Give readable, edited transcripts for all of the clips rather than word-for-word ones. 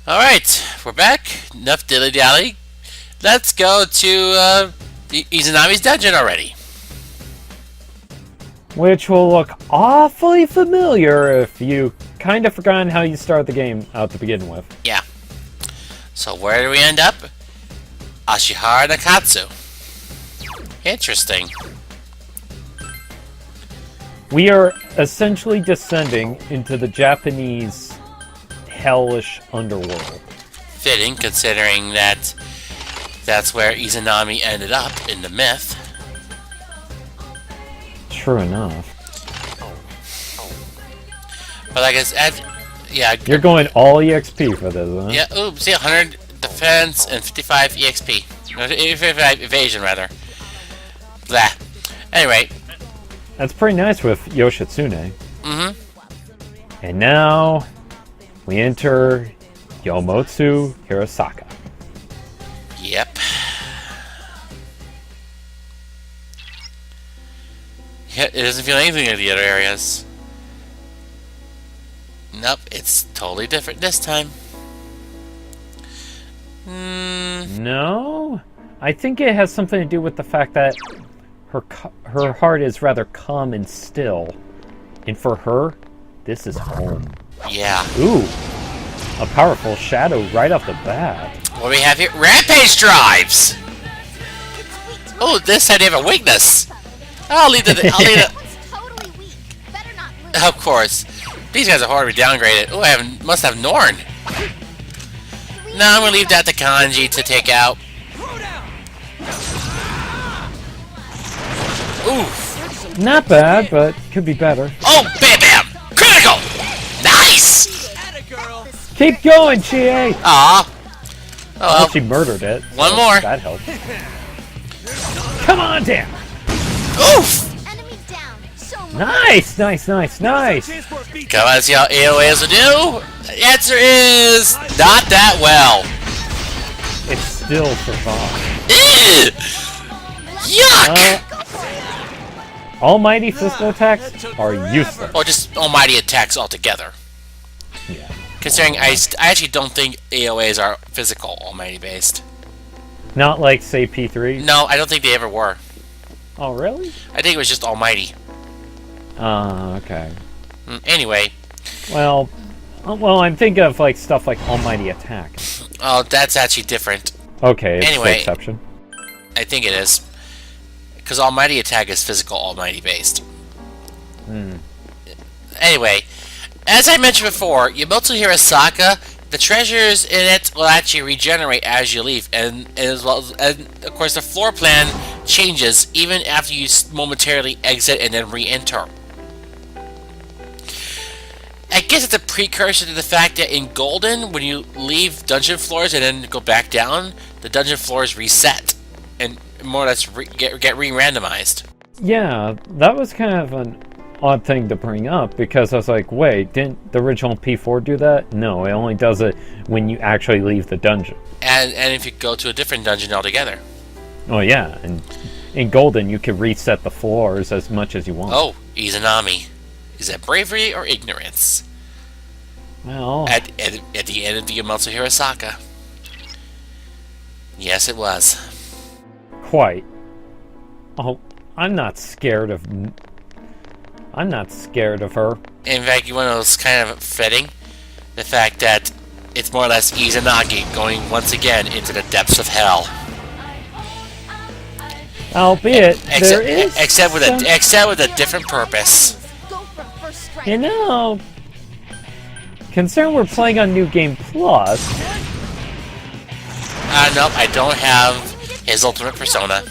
Alright, we're back. Enough dilly-dally. Let's go to Izanami's dungeon already. Which will look awfully familiar if you kind of forgotten how you start the game out to begin with. Yeah. So where do we end up? Ashihara Nakatsu. Interesting. We are essentially descending into the Japanese hellish underworld. Fitting, considering that that's where Izanami ended up in the myth. True enough. But like I said, yeah. You're going all EXP for this, huh? Yeah, ooh, see, 100 defense and 55 EXP. No, 55 evasion, rather. Blah. Anyway. That's pretty nice with Yoshitsune. Mm-hmm. And now we enter Yomotsu Hirasaka. Yep. Yeah, it doesn't feel anything like the other areas. Nope, it's totally different this time. No? I think it has something to do with the fact that her heart is rather calm and still. And for her, this is home. Yeah. Ooh. A powerful shadow right off the bat. What do we have here? Rampage drives! Oh, this side they have a weakness. I'll leave it. Of course. These guys are horribly downgraded. Oh, must have Norn. No, I'm gonna leave that to Kanji to take out. Oof. Not bad, but could be better. Oh, bam bam! Critical! Nice! Keep going, Chie! Aw. Oh, well. She murdered it. One more. That helps. Come on down! Oof! Nice, nice, nice, nice! Come on, see how AOAs will do? The answer is not that well. It still survived. Ew! Yuck! Almighty physical attacks are useless. Or just almighty attacks altogether. Yeah. Considering I actually don't think AOAs are physical almighty based. Not like, say, P3? No, I don't think they ever were. Oh, really? I think it was just almighty. Okay. Anyway. Well, I'm thinking of like stuff like Almighty Attack. Oh, that's actually different. Okay, it's Anyway, the exception. I think it is. Because almighty attack is physical almighty based. Anyway, as I mentioned before, Yomotsu Hirasaka, the treasures in it will actually regenerate as you leave, and as well as, of course, the floor plan changes even after you momentarily exit and then re-enter. I guess it's a precursor to the fact that in Golden, when you leave dungeon floors and then go back down, the dungeon floors reset and more or less get re-randomized. Yeah, that was kind of an odd thing to bring up because I was like, wait, didn't the original P4 do that? No, it only does it when you actually leave the dungeon. And if you go to a different dungeon altogether. Oh yeah, and in Golden you can reset the floors as much as you want. Oh, Izanami. Is that bravery or ignorance? Well... At the end of the Yomotsu Hirasaka. Yes, it was. Quite. Oh, I'm not scared of her. In fact, one of those kind of fitting. The fact that it's more or less Izanagi going once again into the depths of hell. Albeit, there is except with a different purpose. You know, considering we're playing on New Game Plus. Nope, I don't have his ultimate persona.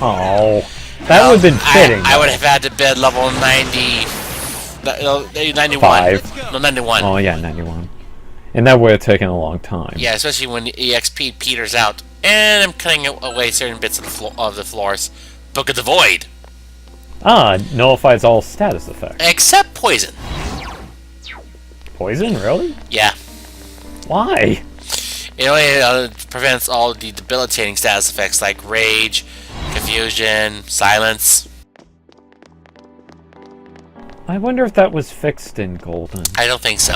Oh, that would have been fitting. I would have had to bid level 91. 5. No, 91. Oh yeah, 91. And that would have taken a long time. Yeah, especially when the EXP peters out. And I'm cutting away certain bits of the floors. Book of the Void. Nullifies all status effects. Except poison. Poison, really? Yeah. Why? It only prevents all the debilitating status effects like rage, confusion, silence. I wonder if that was fixed in Golden. I don't think so.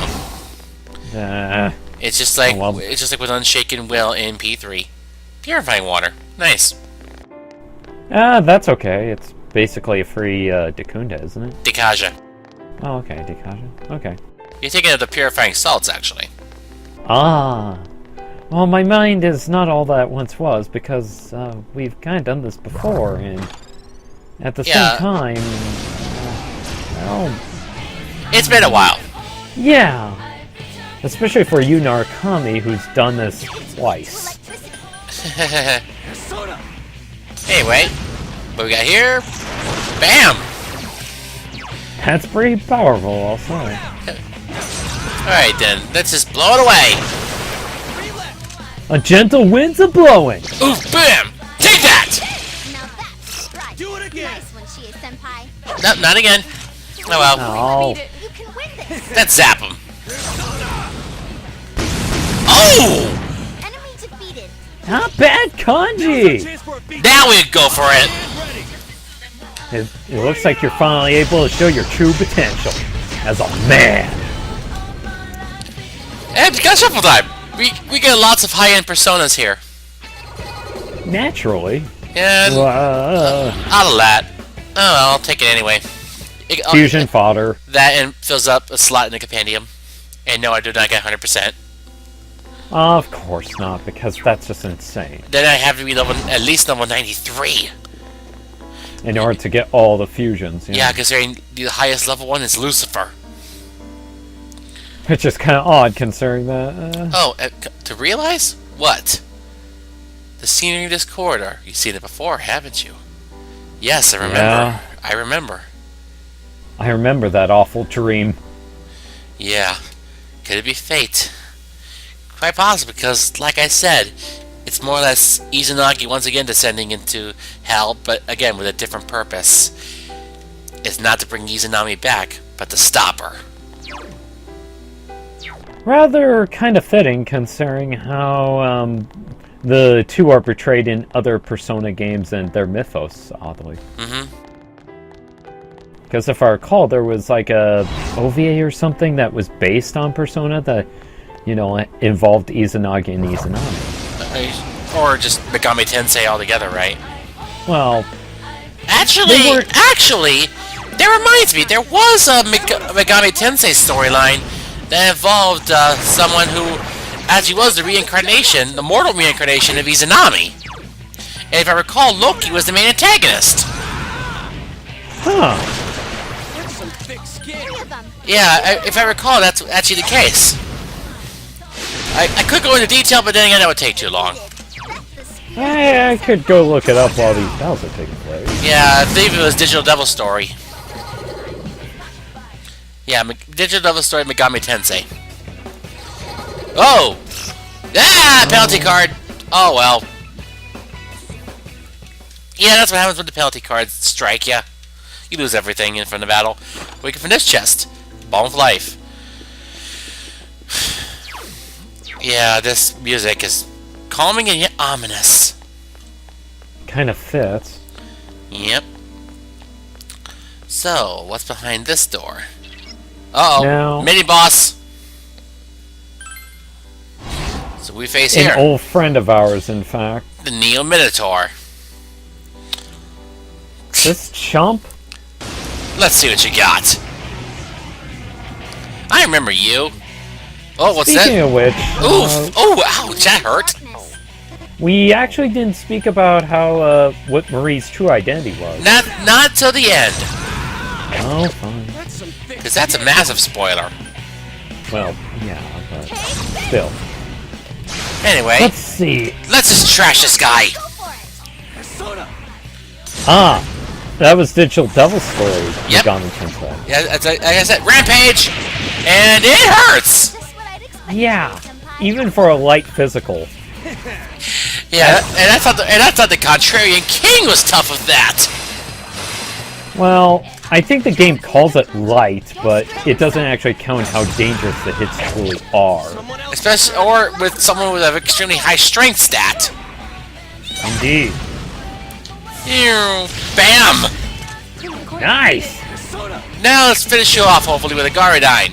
It's just like Oh, well. it's just like with Unshaken Will in P3. Purifying water. Nice. That's okay. It's basically a free Dacunda, isn't it? Dekaja. Oh, okay, Dikaja. Okay. You're thinking of the purifying salts, actually. Ah. Well, my mind is not all that once was, because we've kind of done this before, and at the Yeah. same time... well, It's been a while. yeah. Especially for you, Narukami, who's done this twice. Anyway, what we got here? Bam! That's pretty powerful, I'll say. Alright then, let's just blow it away. A gentle wind's a blowing. Oof, bam! Take that! Now that's right. Do it again. Nice one, Chie Senpai. No, not again. Oh well, Oh. You can win this. let's zap him. Oh! Enemy defeated. Not bad, Kanji! Now we go for it. It looks like you're finally able to show your true potential as a man. And got shuffle time. We get lots of high-end personas here. Naturally. And out of that. Oh, well, I'll take it anyway. Fusion fodder. That and fills up a slot in the compendium. And no, I do not get 100%. Of course not, because that's just insane. Then I have to be at least level 93. In order to get all the fusions. You Yeah, know? considering the highest level one is Lucifer. It's just kind of odd considering that. Oh, to realize? What? The scenery of this corridor. You've seen it before, haven't you? Yes, I remember. Yeah. I remember. I remember that awful dream. Yeah. Could it be fate? Quite possible, because, like I said, it's more or less Izanagi once again descending into hell, but again with a different purpose. It's not to bring Izanami back, but to stop her. Rather kind of fitting considering how the two are portrayed in other Persona games and their mythos, oddly. Mm-hmm. Because if I recall, there was like a OVA or something that was based on Persona that, you know, involved Izanagi and Izanami. Or just Megami Tensei altogether, right? Well, Actually, that reminds me, there was a Megami Tensei storyline that involved someone who actually was the reincarnation, the mortal reincarnation of Izanami. And if I recall, Loki was the main antagonist. huh. Three of them. Yeah, if I recall, that's actually the case. I could go into detail, but then again, that would take too long. I could go look it up while these battles are taking place. Yeah, I believe it was Digital Devil Story. Yeah, Digital Devil Story Megami Tensei. Oh! Ah! Penalty card! Oh, well. Yeah, that's what happens when the penalty cards strike ya. You lose everything in front of battle. We can from this chest. Ball of Life. Yeah, this music is calming and yet ominous. Kind of fits. Yep. So, what's behind this door? Uh-oh. Now- Mini-boss! So we face An here. old friend of ours, in fact. The Neo-Minotaur. This chump? Let's see what you got. I remember you. Oh, what's Speaking that? of which, Oof! Oh, ouch, that hurt. we actually didn't speak about how what Marie's true identity was. Not till the end. Oh, fine. Because that's a massive spoiler. Well, yeah, but still. Anyway, Let's see. let's just trash this guy. Go for it. Ah, that was Digital Devil Story. Yep. Megami Tensei. Yeah, like I said, Rampage! And it hurts! Just what I'd expect. Yeah, Senpai. even for a light physical. Yeah, and I thought the Contrarian King was tough with that. Well, I think the game calls it light, but it doesn't actually count how dangerous the hits truly are. Especially, or with someone with an extremely high strength stat. Indeed. Ew, bam! Nice! Now let's finish you off, hopefully, with a Garidine.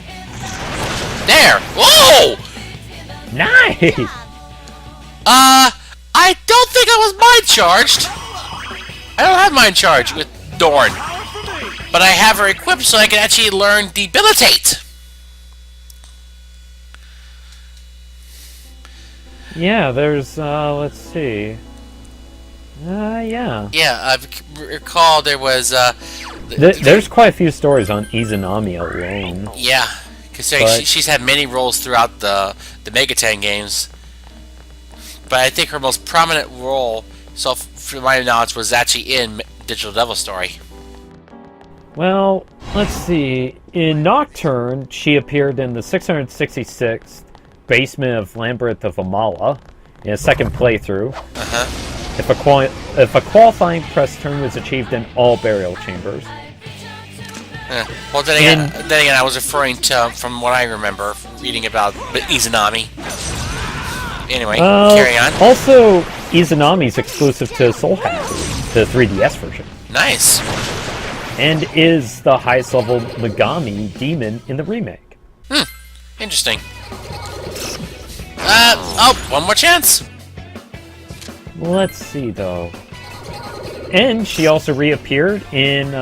There! Whoa! Nice! I don't think I was mind charged. I don't have mind charge with Dorn. But I have her equipped so I can actually learn Debilitate. Yeah, there's, let's see. Yeah. Yeah, I recall there was, There's quite a few stories on Izanami alone. yeah, because she's had many roles throughout the Megaten games. But I think her most prominent role, so for my knowledge, was actually in Digital Devil Story. Well, let's see. In Nocturne, she appeared in the 666th Basement of Labyrinth of Amala in a second playthrough. If a qualifying press turn was achieved in all burial chambers. Well, then again, I was referring to, from what I remember, reading about Izanami. Anyway, carry on. Also, Izanami's exclusive to Soul Hackers, the 3DS version. Nice. And is the highest level Megami demon in the remake. Interesting. One more chance. Let's see, though. And she also reappeared in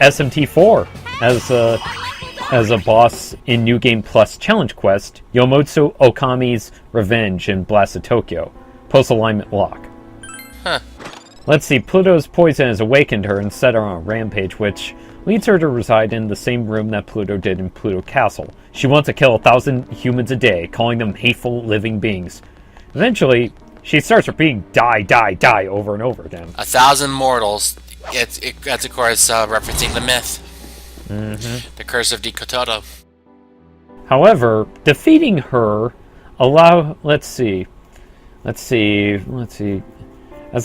SMT4 as a boss in New Game Plus Challenge Quest, Yomotsu Okami's Revenge in Blasted Tokyo, post-alignment lock. Let's see, Pluto's poison has awakened her and set her on a rampage, which leads her to reside in the same room that Pluto did in Pluto Castle. She wants to kill 1,000 humans a day, calling them hateful living beings. Eventually, she starts repeating die, die, die over and over again. 1,000 mortals. That's, of course, referencing the myth. The Curse of Dikototo. However, defeating her let's see. As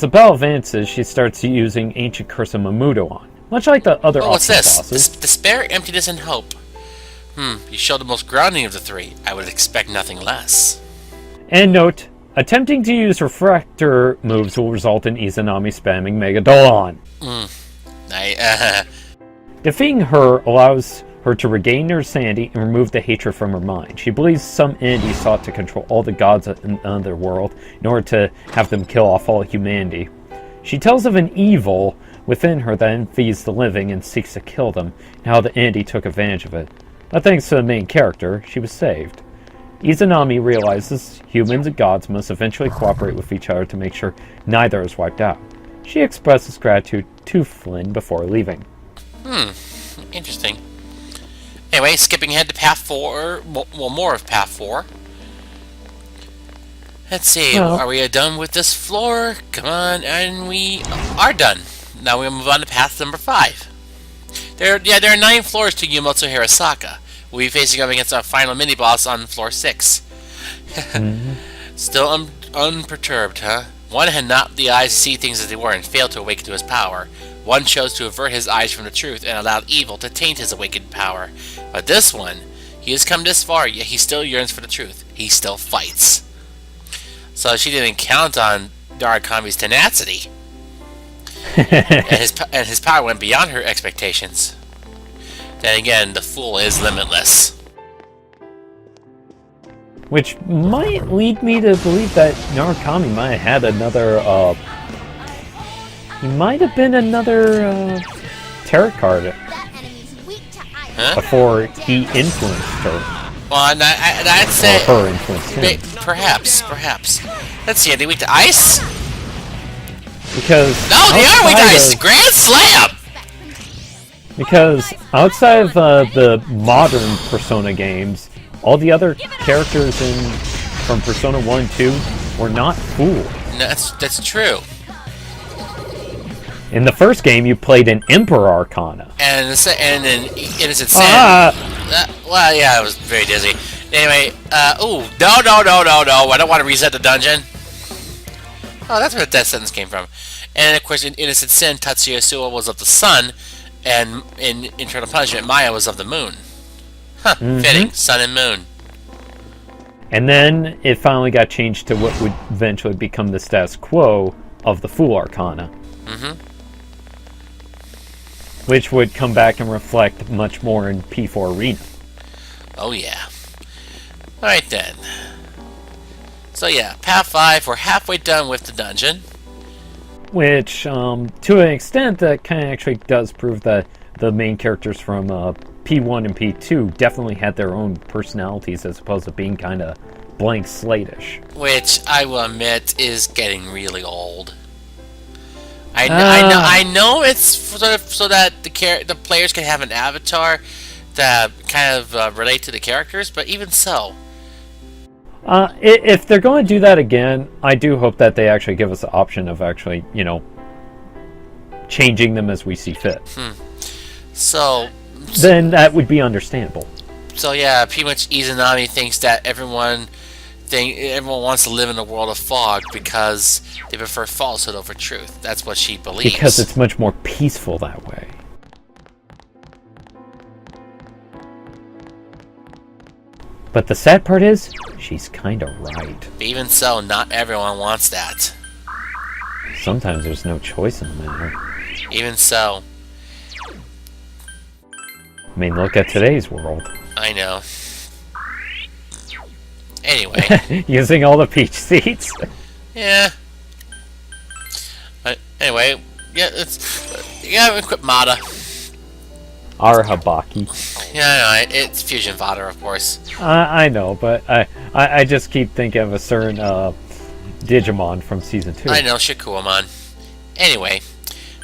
the battle advances, she starts using Ancient Curse of Mamuto on, much like the other what's this? bosses. Despair, emptiness, and hope. You show the most grounding of the three. I would expect nothing less. And note, attempting to use Refractor moves will result in Izanami spamming Megadolon. Defeating her allows her to regain her sanity and remove the hatred from her mind. She believes some entity sought to control all the gods in the underworld in order to have them kill off all humanity. She tells of an evil within her that envies the living and seeks to kill them, and how the entity took advantage of it. But thanks to the main character, she was saved. Izanami realizes humans and gods must eventually cooperate with each other to make sure neither is wiped out. She expresses gratitude to Flynn before leaving. Interesting. Anyway, skipping ahead to Path 4, well, more of Path 4. Let's see, are we done with this floor? Come on, and we are done. Now we'll move on to Path number 5. There are 9 floors to Yomotsu Hirasaka. We'll be facing up against our final mini-boss on floor 6. Still unperturbed, huh? One had not the eyes to see things as they were and failed to awaken to his power. One chose to avert his eyes from the truth and allowed evil to taint his awakened power. But this one, he has come this far, yet he still yearns for the truth. He still fights. So she didn't count on Darakami's tenacity. and his power went beyond her expectations. Then again, the fool is limitless. Which might lead me to believe that Narukami might have had another, he might have been another, tarot card before he influenced her. Well, I'd say... Or her influenced him. Perhaps. Let's see, are they weak to ice? Because... No, they are weak to ice! Grand Slam! Because outside of the modern Persona games, all the other characters from Persona 1 and 2 were not fooled. No, that's true. In the first game, you played an Emperor Arcana. And in Innocent Sin... well, yeah, it was very dizzy. Anyway, no, I don't want to reset the dungeon. Oh, that's where the death sentence came from. And, of course, in Innocent Sin, Tatsuya Suo was of the sun, and in Eternal Punishment, Maya was of the moon. Fitting. Sun and moon. And then it finally got changed to what would eventually become the status quo of the Fool Arcana. Which would come back and reflect much more in P4 Arena. Oh, yeah. Alright then. So yeah, Path 5, we're halfway done with the dungeon. Which, to an extent, that kind of actually does prove that the main characters from P1 and P2 definitely had their own personalities as opposed to being kind of blank slate-ish. Which, I will admit, is getting really old. I know it's sort of so that the players can have an avatar that kind of relate to the characters, but even so. If they're going to do that again, I do hope that they actually give us the option of actually, changing them as we see fit. So then that would be understandable. So yeah, pretty much Izanami thinks that everyone wants to live in a world of fog because they prefer falsehood over truth. That's what she believes. Because it's much more peaceful that way. But the sad part is, she's kind of right. But even so, not everyone wants that. Sometimes there's no choice in the matter. Even so. I mean, look at today's world. I know. Anyway. Using all the peach seeds. Yeah. But anyway, yeah, you gotta equip Mata. Arhabaki. Yeah, I know, it's Fusion Fodder, of course. I know, but I just keep thinking of a certain Digimon from Season 2. I know, Shakuamon. Anyway,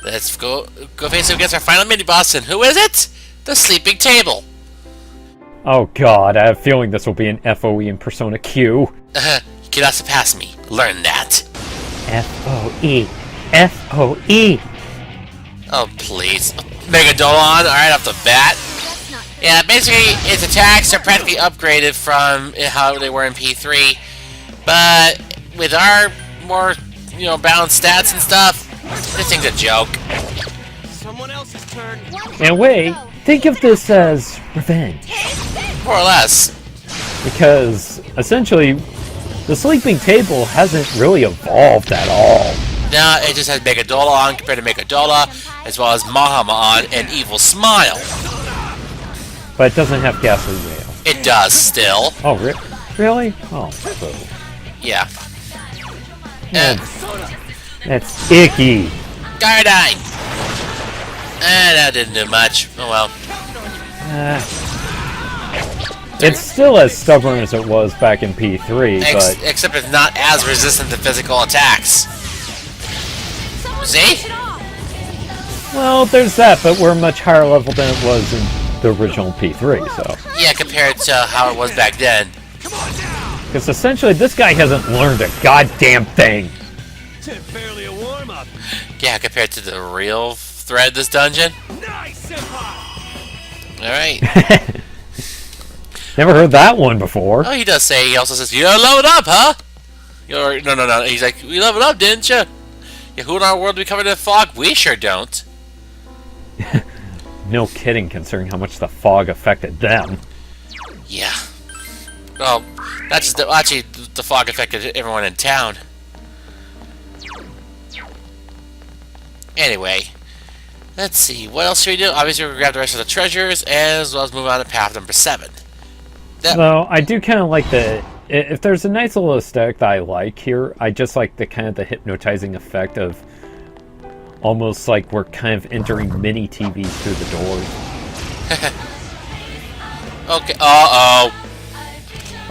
let's go face up against our final mini-boss, and who is it? The Sleeping Table. Oh god, I have a feeling this will be an FOE in Persona Q. You cannot surpass me. Learn that. FOE. FOE. Oh, please. Megadolon, alright off the bat. Yeah, basically, its attacks are practically upgraded from how they were in P3. But with our more, balanced stats and stuff, this thing's a joke. Someone else's turn. And wait, think of this as revenge. More or less. Because, essentially, the Sleeping Table hasn't really evolved at all. No, it just has Megadolon compared to Megadola, as well as Mahamon and Evil Smile. But it doesn't have Ghastly Rail. It does, still. Oh, really? Oh, so. Yeah. That's icky. Gyrodine! That didn't do much. Oh well. It's still as stubborn as it was back in P3, but... Except it's not as resistant to physical attacks. See? Well, there's that, but we're much higher level than it was in the original P3, so... Yeah, compared to how it was back then. Because essentially, this guy hasn't learned a goddamn thing. Barely a warm-up. Yeah, compared to the real threat of this dungeon. Nice, senpai. Alright. Never heard that one before. Oh, he does say, he also says, you leveled up, huh? No. He's like, we leveled up, didn't you? Yeah, who in our world do we covered in fog? We sure don't. No kidding, considering how much the fog affected them. Yeah. Well, not just actually, the fog affected everyone in town. Anyway, let's see. What else should we do? Obviously, we're going to grab the rest of the treasures, as well as move on to path number 7. Though, I do kind of like the... If there's a nice little aesthetic that I like here, I just like the kind of the hypnotizing effect of almost like we're kind of entering mini TVs through the doors. Okay, uh-oh.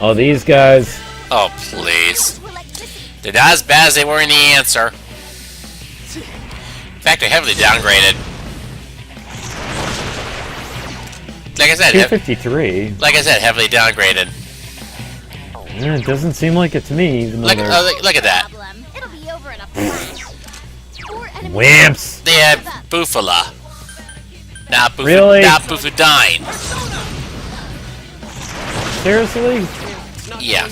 Oh, these guys. Oh, please. They're not as bad as they were in the answer. In fact, they're heavily downgraded. Like I said, 253. Like I said, heavily downgraded. Yeah, it doesn't seem like it to me. Even though Look at that. It'll be over in a flash. Wimps. They have Bufala. Not Bufadine. Really? Not Bufadine. Seriously? Yeah.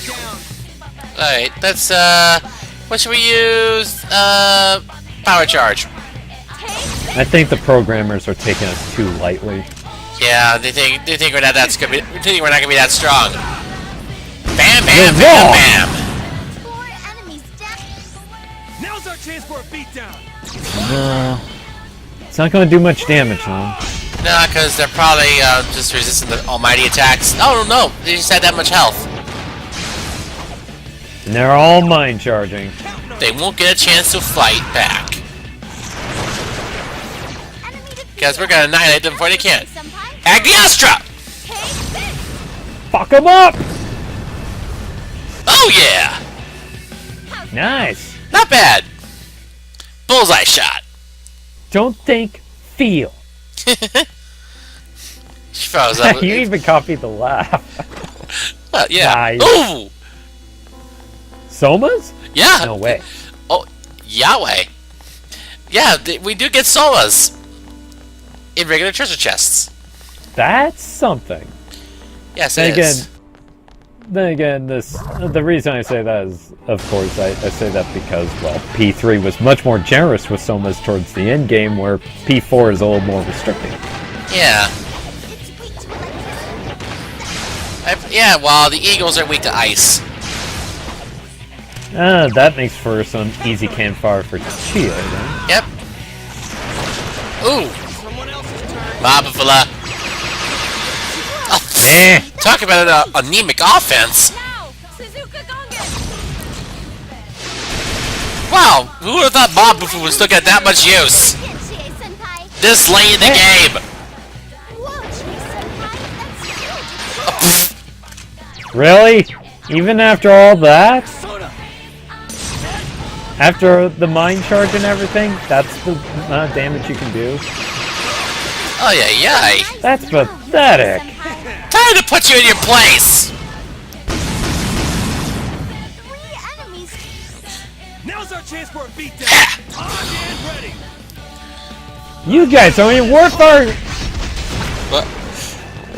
Alright, let's, what should we use? Power charge. I think the programmers are taking us too lightly. Yeah, they think we're not that gonna be that strong. Bam, You're bam, bam, wrong. bam. 4 enemies down. Now's our chance for a beatdown. No. It's not going to do much damage, though. No, because they're probably just resistant to almighty attacks. Oh no, they just had that much health. And they're all mind charging. They won't get a chance to fight back. Because we're gonna annihilate them before they can. Agniastra! Fuck them up! Oh yeah! Nice. Not bad. Bullseye shot. Don't think, feel. She froze up. You even copied the laugh. Well, yeah. Nice. Ooh! Somas? Yeah. No way. Oh, Yahweh. Yeah, we do get solas in regular treasure chests. That's something. Yes, Then it is. The reason I say that is, of course, I say that because, well, P3 was much more generous with somas towards the end game, where P4 is a little more restricting. Yeah. Yeah, well, the Eagles are weak to ice. That makes for some easy campfire for Chia, then. Yep. Ooh. Someone else's turn. Mabafala. Eh. Talk about an anemic offense. Wow, who would have thought Mabufu would still get that much use? This late in the game. Really? Even after all that? After the mind charge and everything? That's the amount of damage you can do? Oh yeah, yeah. That's pathetic. Time to put you in your place. Now's our chance for a beatdown. On and ready. You guys aren't even worth our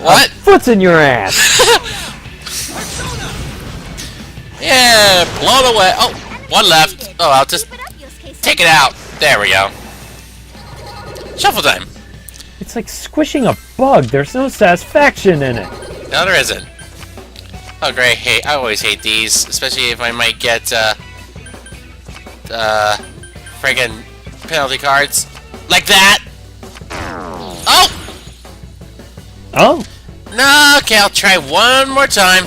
What? foot's in your ass. Yeah, blown away. Oh, one left. Oh, I'll just take it out. There we go. Shuffle time. It's like squishing a bug. There's no satisfaction in it. No, there isn't. Oh, great. Hey, I always hate these, especially if I might get, friggin' penalty cards. Like that! Oh! Oh? No, okay, I'll try one more time.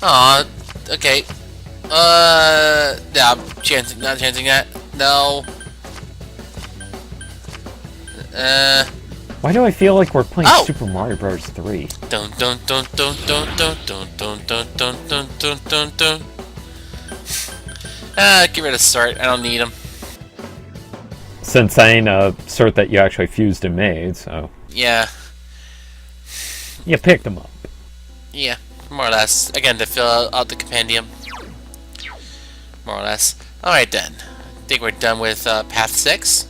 Aw, okay. No, I'm not chancing that. No. Why do I feel like we're playing Oh! Super Mario Bros. 3? Dun dun dun dun dun dun dun dun dun dun dun dun dun dun. Get rid of Sort. I don't need him. Since I ain't a cert that you actually fused and made, so Yeah. you picked them up. Yeah, more or less. Again, to fill out the compendium. More or less. Alright then. I think we're done with Path 6.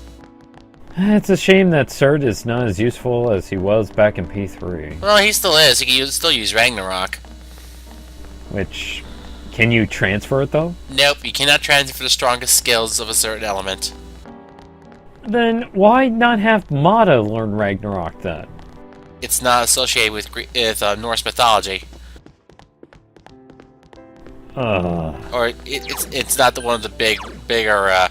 It's a shame that cert is not as useful as he was back in P3. Well, he still is. He can still use Ragnarok. Which, can you transfer it though? Nope, you cannot transfer the strongest skills of a certain element. Then why not have Mata learn Ragnarok then? It's not associated with Norse mythology. Or it's not one of the bigger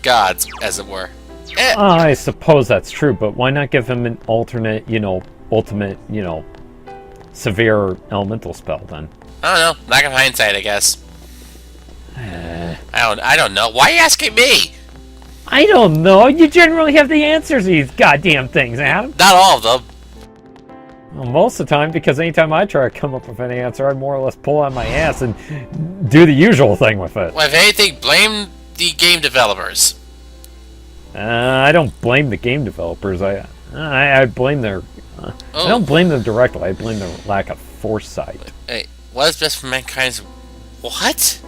gods, as it were. I suppose that's true, but why not give him an alternate, ultimate, severe elemental spell then? I don't know. Lack of hindsight, I guess. I don't know. Why are you asking me? I don't know. You generally have the answers to these goddamn things, Adam. Not all of them. Well, most of the time, because anytime I try to come up with an answer, I more or less pull on my ass and do the usual thing with it. Well, if anything, blame the game developers. I don't blame the game developers. I blame their. I don't blame them directly. I blame their lack of foresight. Hey, what is best for mankind's... What?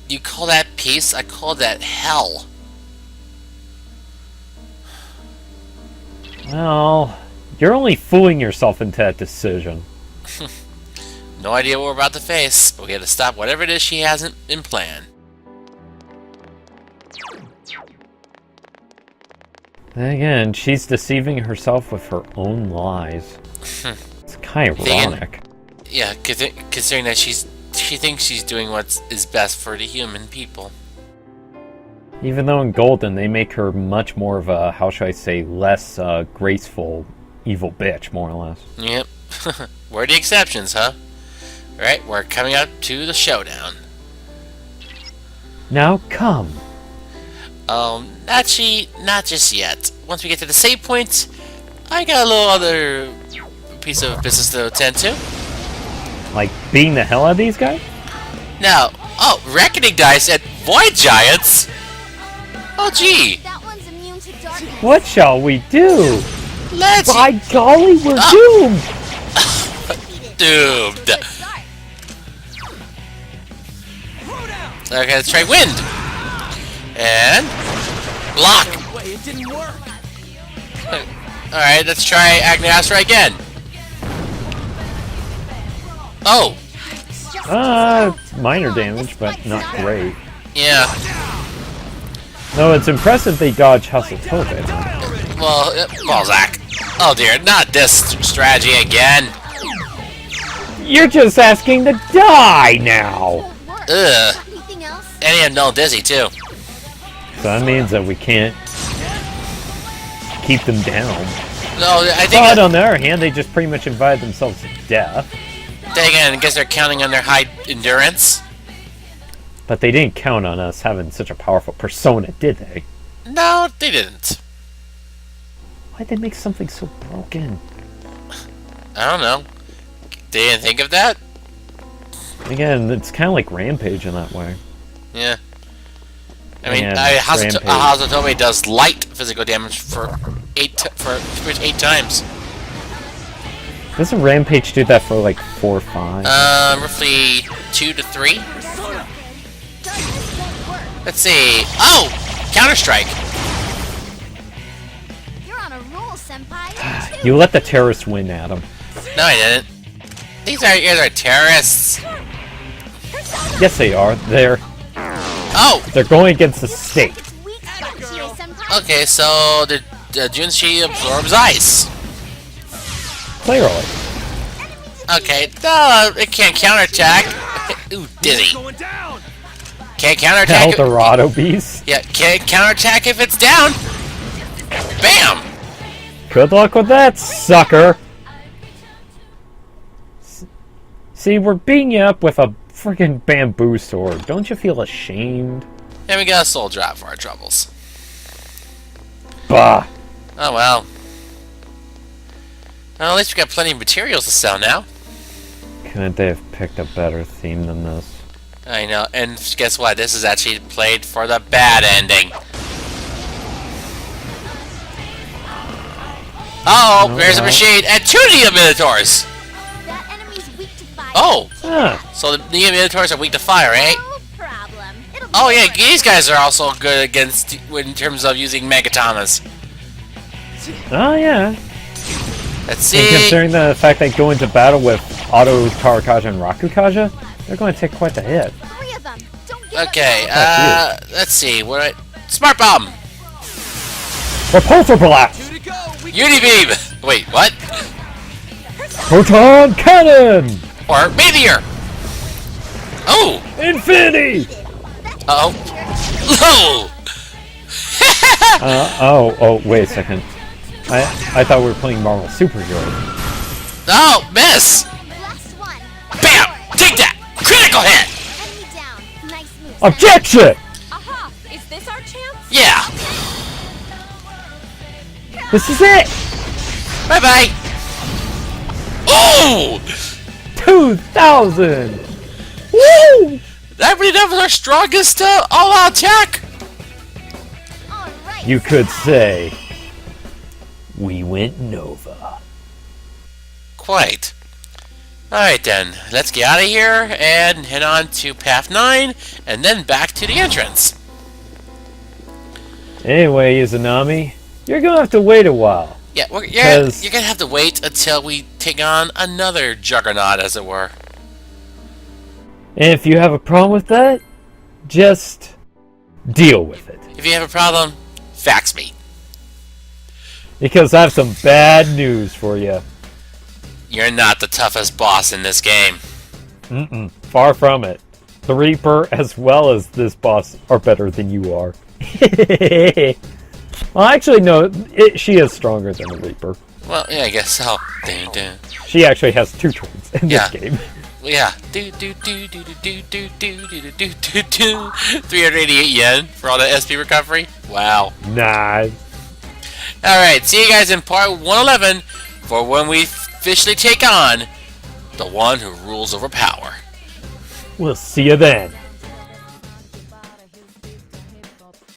You call that peace? I call that hell. Well, you're only fooling yourself into that decision. No idea what we're about to face, but we have to stop whatever it is she hasn't in plan. Then again, she's deceiving herself with her own lies. It's kind of ironic. Yeah, considering that she thinks she's doing what is best for the human people. Even though in Golden, they make her much more of a, how should I say, less graceful evil bitch, more or less. Yep. We're the exceptions, huh? Alright, we're coming up to the showdown. Now come. Actually, not just yet. Once we get to the save point, I got a little other piece of business to attend to. Like, beating the hell out of these guys? Now, Reckoning Dice and Void Giants? Oh, gee. That one's immune to darkness. What shall we do? Let's... By golly, we're doomed! Doomed. Good start. Okay, let's try Wind. And... Block. Wait, it didn't work. Alright, let's try Agniastra again. Oh. Minor damage, but not great. Yeah. No, it's impressive they dodge Hustle Tobit. Well, Zach. Oh dear, not this strategy again. You're just asking to die now! Won't work. Ugh. Anything else? And he had no dizzy, too. So that means that we can't keep them down. No, I think... But on the other hand, they just pretty much invited themselves to death. Dang, I guess they're counting on their high endurance. But they didn't count on us having such a powerful persona, did they? No, they didn't. Why'd they make something so broken? I don't know. They didn't think of that? Again, it's kind of like Rampage in that way. Yeah. I mean, Yeah, Hazutobe does light physical damage for 8 times. Doesn't Rampage do that for like 4 or 5? Roughly 2 to 3. Darkness won't work. Let's see. Oh! Counter-Strike. You're on a roll, senpai. You let the terrorists win, Adam. No, I didn't. These guys are terrorists. Yes, they are. They're Oh! going against the state. It's weak spot, Chie-senpai. Okay, so the Junshi absorbs ice. Clearly. Okay, no, it can't counterattack. Ooh, dizzy. Going down. Can't counterattack. El Dorado Beast. Yeah, can't counterattack if it's down. Bam! Good luck with that, sucker. See, we're beating you up with a freaking bamboo sword. Don't you feel ashamed? And we got a soul drop for our troubles. Bah. Oh well. Well, at least we got plenty of materials to sell now. Couldn't they have picked a better theme than this? I know, and guess what? This is actually played for the bad ending. Oh, there's a machine and 2 Neo Minotaurs! That enemy's weak to fire. Oh, Huh. so the Neo Minotaurs are weak to fire, eh? No problem. It'll be Oh yeah, alright. these guys are also good against in terms of using Megatamas. Oh, yeah. Let's And see. considering the fact they go into battle with Auto Tarakaja and Rakukaja, they're going to take quite the hit. 3 of them. Don't give Okay, up. let's see. What? Smart Bomb, Repulsor Blast! 2 to go. We Unibeam. Wait, what? Proton Cannon! Or Meteor. Oh. Infinity! Uh oh. Oh, wait a second. I thought we were playing Marvel Superheroes. Oh, miss. Last one. Bam. Take that. Critical hit. Enemy down. Nice move. Objection! Aha! Is this our chance? Yeah. This is it! Bye bye. Oh. 2,000! Woo! That really was our strongest all-out attack. All right. You could say, we went Nova. Quite. Alright then, let's get out of here and head on to Path 9 and then back to the entrance. Anyway, Izanami, you're gonna have to wait a while. Yeah, Because- you're gonna have to wait until we take on another juggernaut, as it were. And if you have a problem with that, just deal with it. If you have a problem, fax me. Because I have some bad news for you. You're not the toughest boss in this game. Far from it. The Reaper, as well as this boss, are better than you are. Well, actually, no. She is stronger than the Reaper. Well, yeah, I guess so. Dun, dun. she actually has 2 turns in Yeah. this game. Yeah. 388 yen for all the SP recovery. Wow. Nah. Alright, see you guys in part 111 for when we officially take on the one who rules over power. We'll see you then.